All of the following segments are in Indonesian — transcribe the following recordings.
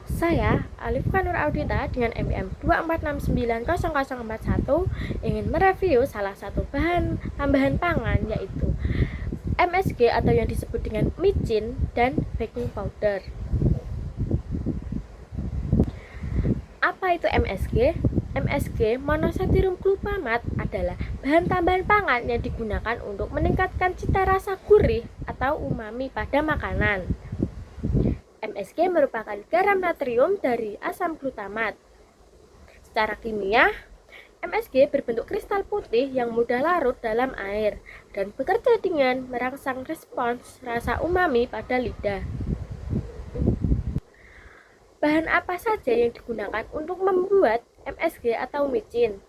Saya, Alif Kanur Audita dengan MIM 246900041 ingin mereview salah satu bahan tambahan pangan yaitu MSG atau yang disebut dengan micin dan baking powder. Apa itu MSG? MSG monosodium glutamate adalah bahan tambahan pangan yang digunakan untuk meningkatkan cita rasa gurih atau umami pada makanan. MSG merupakan garam natrium dari asam glutamat. Secara kimia, MSG berbentuk kristal putih yang mudah larut dalam air dan bekerja dengan merangsang respons rasa umami pada lidah. Bahan apa saja yang digunakan untuk membuat MSG atau micin?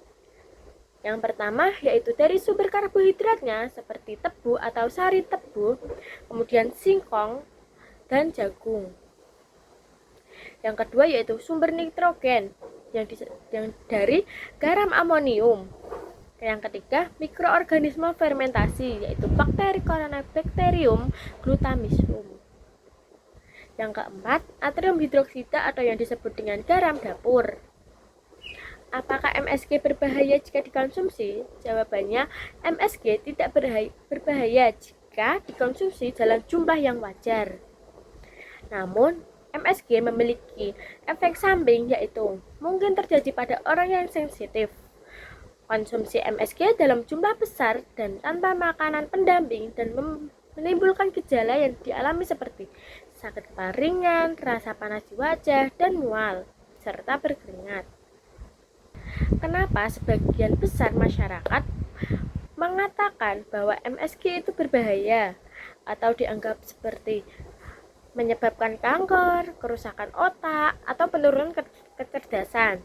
Yang pertama yaitu dari sumber karbohidratnya seperti tebu atau sari tebu, kemudian singkong dan jagung. Yang kedua yaitu sumber nitrogen yang dari garam amonium. Yang ketiga, mikroorganisme fermentasi yaitu bakteri Corynebacterium glutamisum. Yang keempat, natrium hidroksida atau yang disebut dengan garam dapur. Apakah MSG berbahaya jika dikonsumsi? Jawabannya, MSG tidak berbahaya jika dikonsumsi dalam jumlah yang wajar. Namun, MSG memiliki efek samping yaitu mungkin terjadi pada orang yang sensitif. Konsumsi MSG dalam jumlah besar dan tanpa makanan pendamping dan menimbulkan gejala yang dialami seperti sakit kepala ringan, rasa panas di wajah, dan mual, serta berkeringat. Kenapa sebagian besar masyarakat mengatakan bahwa MSG itu berbahaya atau dianggap seperti menyebabkan kanker, kerusakan otak, atau penurunan kecerdasan?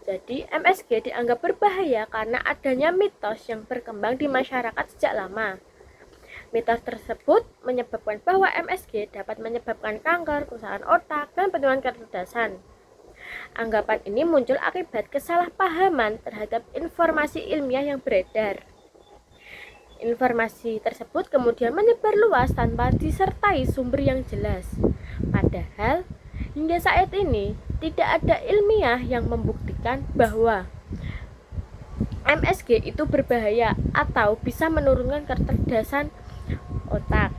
Jadi, MSG dianggap berbahaya karena adanya mitos yang berkembang di masyarakat sejak lama. Mitos tersebut menyebabkan bahwa MSG dapat menyebabkan kanker, kerusakan otak, dan penurunan kecerdasan. Anggapan ini muncul akibat kesalahpahaman terhadap informasi ilmiah yang beredar. Informasi tersebut kemudian menyebar luas tanpa disertai sumber yang jelas. Padahal, hingga saat ini tidak ada ilmiah yang membuktikan bahwa MSG itu berbahaya atau bisa menurunkan kecerdasan otak.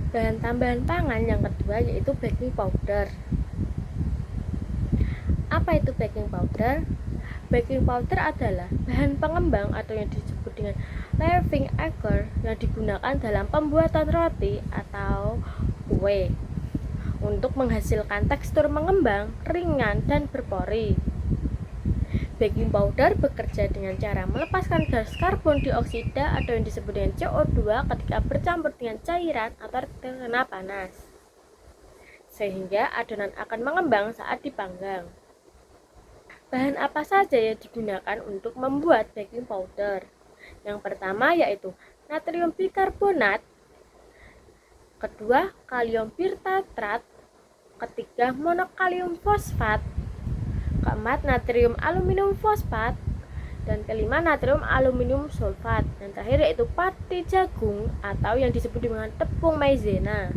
Bahan tambahan pangan yang kedua yaitu baking powder. Apa itu baking powder? Baking powder adalah bahan pengembang atau yang disebut dengan leavening agent yang digunakan dalam pembuatan roti atau kue untuk menghasilkan tekstur mengembang, ringan, dan berpori. Baking powder bekerja dengan cara melepaskan gas karbon dioksida atau yang disebut dengan CO2 ketika bercampur dengan cairan atau terkena panas, sehingga adonan akan mengembang saat dipanggang. Bahan apa saja yang digunakan untuk membuat baking powder? Yang pertama yaitu natrium bikarbonat, kedua kalium birtatrat, ketiga monokalium fosfat, keempat natrium aluminium fosfat, dan kelima natrium aluminium sulfat, dan terakhir yaitu pati jagung atau yang disebut dengan tepung maizena.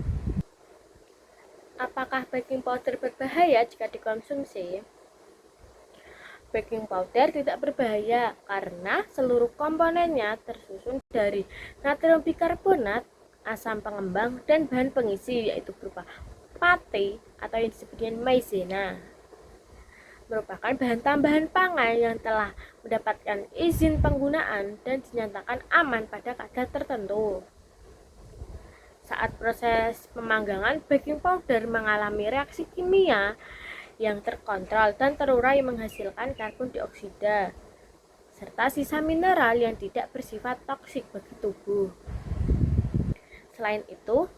Apakah baking powder berbahaya jika dikonsumsi? Baking powder tidak berbahaya karena seluruh komponennya tersusun dari natrium bikarbonat, asam pengembang, dan bahan pengisi yaitu berupa pati atau yang disebut dengan maizena. Merupakan bahan tambahan pangan yang telah mendapatkan izin penggunaan dan dinyatakan aman pada kadar tertentu. Saat proses pemanggangan, baking powder mengalami reaksi kimia yang terkontrol dan terurai menghasilkan karbon dioksida serta sisa mineral yang tidak bersifat toksik bagi tubuh. Selain itu,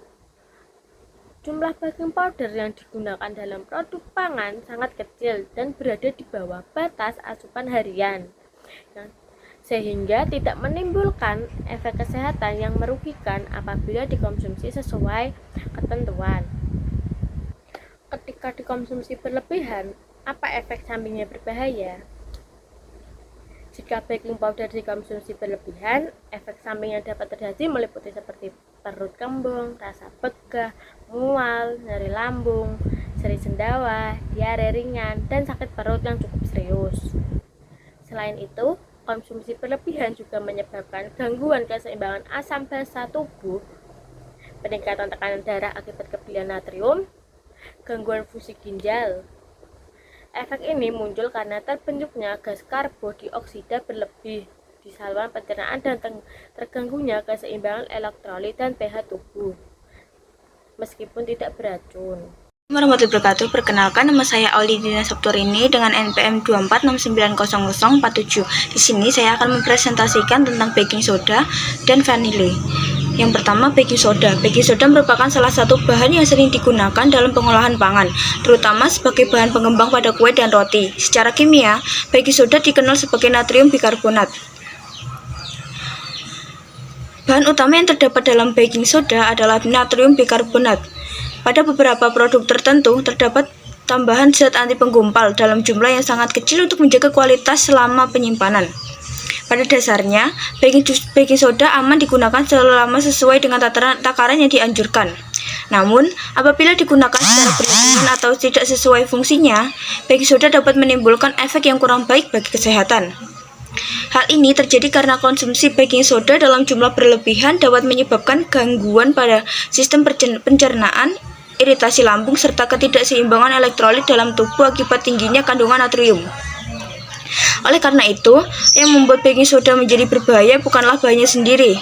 jumlah baking powder yang digunakan dalam produk pangan sangat kecil dan berada di bawah batas asupan harian, sehingga tidak menimbulkan efek kesehatan yang merugikan apabila dikonsumsi sesuai ketentuan. Ketika dikonsumsi berlebihan, apa efek sampingnya berbahaya? Jika baking powder dikonsumsi berlebihan, efek samping yang dapat terjadi meliputi seperti perut kembung, rasa begah, mual, nyeri lambung, seri sendawa, diare ringan, dan sakit perut yang cukup serius. Selain itu, konsumsi berlebihan juga menyebabkan gangguan keseimbangan asam basa tubuh, peningkatan tekanan darah akibat kelebihan natrium, gangguan fungsi ginjal. Efek ini muncul karena terbentuknya gas karbodioksida berlebih di saluran pencernaan dan terganggunya keseimbangan elektrolit dan pH tubuh, meskipun tidak beracun. Warahmatullahi wabarakatuh. Perkenalkan, nama saya Aulidina Saptorini dengan NPM 24690047. Di sini saya akan mempresentasikan tentang baking soda dan vanili. Yang pertama, baking soda. Baking soda merupakan salah satu bahan yang sering digunakan dalam pengolahan pangan, terutama sebagai bahan pengembang pada kue dan roti. Secara kimia, baking soda dikenal sebagai natrium bikarbonat. Bahan utama yang terdapat dalam baking soda adalah natrium bikarbonat. Pada beberapa produk tertentu, terdapat tambahan zat anti penggumpal dalam jumlah yang sangat kecil untuk menjaga kualitas selama penyimpanan. Pada dasarnya, baking soda aman digunakan selama sesuai dengan takaran yang dianjurkan. Namun, apabila digunakan secara berlebihan atau tidak sesuai fungsinya, baking soda dapat menimbulkan efek yang kurang baik bagi kesehatan. Hal ini terjadi karena konsumsi baking soda dalam jumlah berlebihan dapat menyebabkan gangguan pada sistem pencernaan, iritasi lambung, serta ketidakseimbangan elektrolit dalam tubuh akibat tingginya kandungan natrium. Oleh karena itu, yang membuat baking soda menjadi berbahaya bukanlah bahannya sendiri,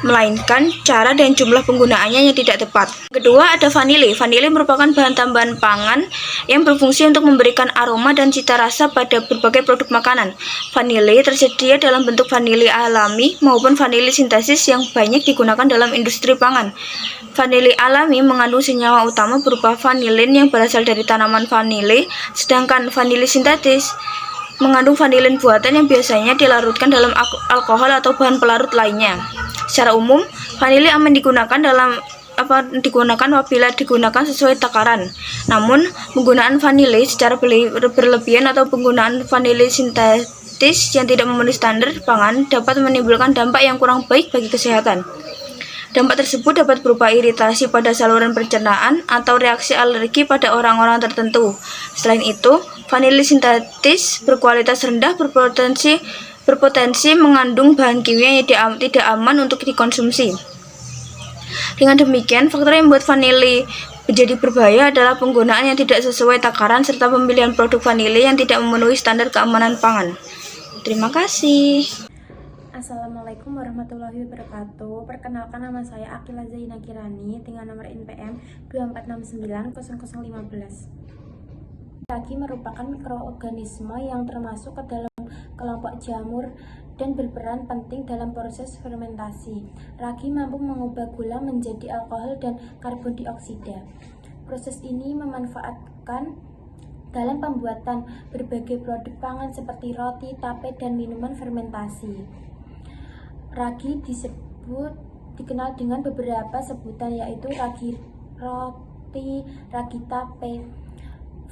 melainkan cara dan jumlah penggunaannya yang tidak tepat. Kedua, ada vanili. Vanili merupakan bahan tambahan pangan yang berfungsi untuk memberikan aroma dan cita rasa pada berbagai produk makanan. Vanili tersedia dalam bentuk vanili alami maupun vanili sintesis yang banyak digunakan dalam industri pangan. Vanili alami mengandung senyawa utama berupa vanilin yang berasal dari tanaman vanili, sedangkan vanili sintetis mengandung vanilin buatan yang biasanya dilarutkan dalam alkohol atau bahan pelarut lainnya. Secara umum, vanili aman digunakan apabila digunakan sesuai takaran. Namun, penggunaan vanili secara berlebihan atau penggunaan vanili sintetis yang tidak memenuhi standar pangan dapat menimbulkan dampak yang kurang baik bagi kesehatan. Dampak tersebut dapat berupa iritasi pada saluran pencernaan atau reaksi alergi pada orang-orang tertentu. Selain itu, vanili sintetis berkualitas rendah berpotensi mengandung bahan kimia yang tidak aman untuk dikonsumsi. Dengan demikian, faktor yang membuat vanili menjadi berbahaya adalah penggunaan yang tidak sesuai takaran serta pemilihan produk vanili yang tidak memenuhi standar keamanan pangan. Terima kasih. Assalamualaikum warahmatullahi wabarakatuh. Perkenalkan, nama saya Akila Zaina Kirani dengan nomor NPM 24690015. Ragi merupakan mikroorganisme yang termasuk ke dalam kelompok jamur dan berperan penting dalam proses fermentasi. Ragi mampu mengubah gula menjadi alkohol dan karbon dioksida. Proses ini memanfaatkan dalam pembuatan berbagai produk pangan seperti roti, tape, dan minuman fermentasi. Ragi dikenal dengan beberapa sebutan, yaitu ragi roti, ragi tape.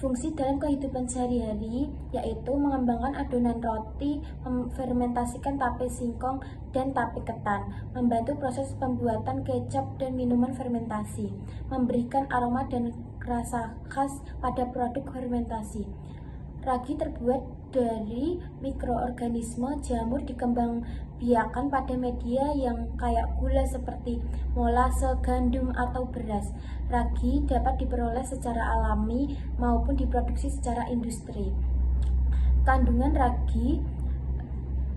Fungsi dalam kehidupan sehari-hari yaitu mengembangkan adonan roti, memfermentasikan tape singkong dan tape ketan, membantu proses pembuatan kecap dan minuman fermentasi, memberikan aroma dan rasa khas pada produk fermentasi. Ragi terbuat dari mikroorganisme jamur dikembangbiakan pada media yang kayak gula seperti molase, gandum, atau beras. Ragi dapat diperoleh secara alami maupun diproduksi secara industri. Kandungan ragi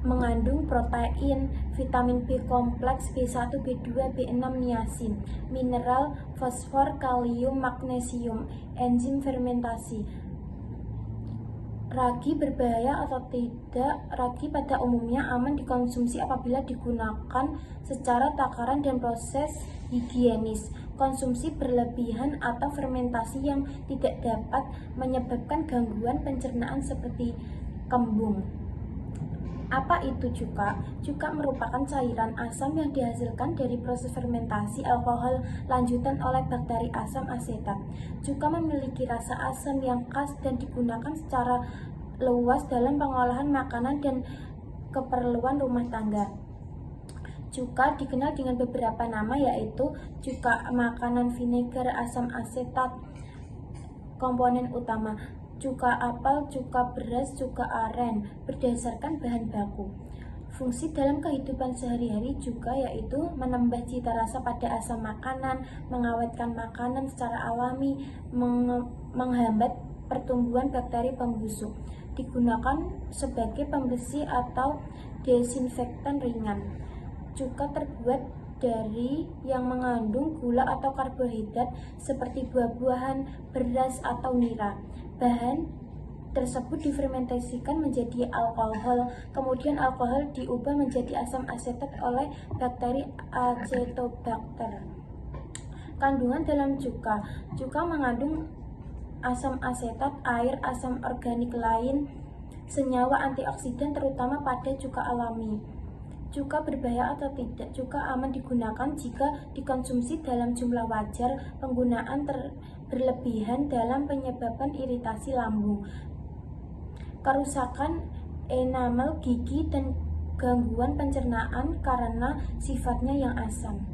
mengandung protein, vitamin B kompleks, B1, B2, B6, niacin, mineral, fosfor, kalium, magnesium, enzim fermentasi. Ragi berbahaya atau tidak? Ragi pada umumnya aman dikonsumsi apabila digunakan secara takaran dan proses higienis. Konsumsi berlebihan atau fermentasi yang tidak dapat menyebabkan gangguan pencernaan seperti kembung. Apa itu cuka? Cuka merupakan cairan asam yang dihasilkan dari proses fermentasi alkohol lanjutan oleh bakteri asam asetat. Cuka memiliki rasa asam yang khas dan digunakan secara luas dalam pengolahan makanan dan keperluan rumah tangga. Cuka dikenal dengan beberapa nama, yaitu cuka makanan, vinegar, asam asetat. Komponen utama: cuka apel, cuka beras, cuka aren. Berdasarkan bahan baku. Fungsi dalam kehidupan sehari-hari juga yaitu menambah cita rasa pada asam makanan, mengawetkan makanan secara alami, menghambat pertumbuhan bakteri pembusuk. Digunakan sebagai pembersih atau desinfektan ringan. Cuka terbuat dari yang mengandung gula atau karbohidrat seperti buah-buahan, beras, atau nira. Bahan tersebut difermentasikan menjadi alkohol, kemudian alkohol diubah menjadi asam asetat oleh bakteri Acetobacter. Kandungan dalam cuka: cuka mengandung asam asetat, air, asam organik lain, senyawa antioksidan terutama pada cuka alami. Cuka berbahaya atau tidak? Cuka aman digunakan jika dikonsumsi dalam jumlah wajar. Penggunaan berlebihan dalam penyebabkan iritasi lambung, kerusakan enamel gigi, dan gangguan pencernaan karena sifatnya yang asam.